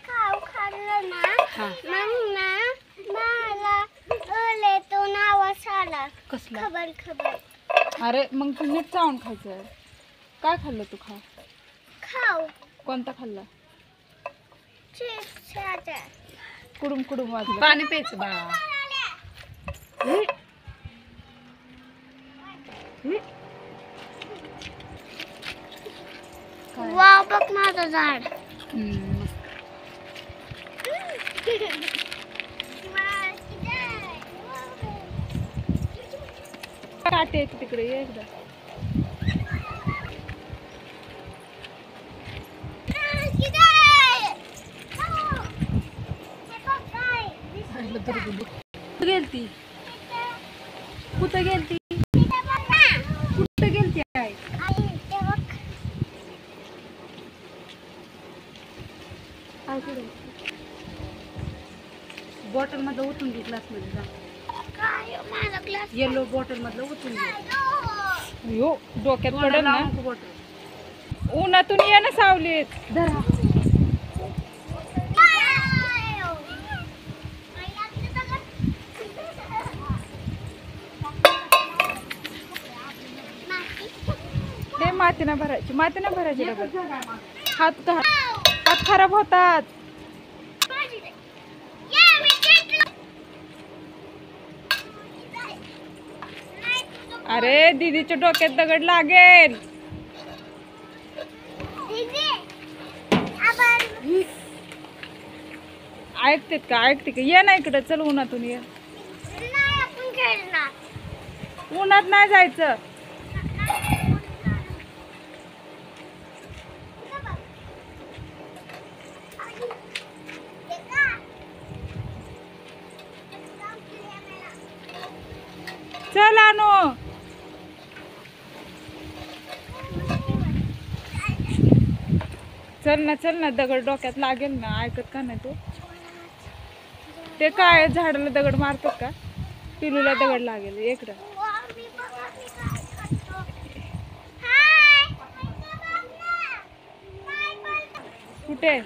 खाऊ खाल्लं ना हा मग ना मला ओले तो नावास आला. कसला खबर खबर अरे मग तू नीट चावून खायचं काय खाल्लं तू खाऊ कोणता खाल्ला चिप्स कुडूम कुडूम वाजलं पाणी प्यायचं बाळा. वाव बघ माझं झाड. हम्म. काटे आहेत तिकडे ये एकदा कुठं गेलती कुठं गेलती कुठं गेलती आहे बॉटल मधलं उतरून घे ग्लास मध्ये जा येलो बॉटल मधलं उतरून घे यो डोक्यात पडेल ना बॉटल उन्हातून ये ना सावलीत धरा हे माती ना भरायची डबल हात खराब होतात अरे दीदीच्या डोक्यात दगड लागेल ऐकते का ये ना इकडे चल उन्हातून ये उन्हात नाही जायचं चल आणू चल ना दगड डोक्यात लागेल ना ऐकत का नाही तू ते काय झाडाला दगड मारतात का पिलूला दगड लागेल इकडं कुठे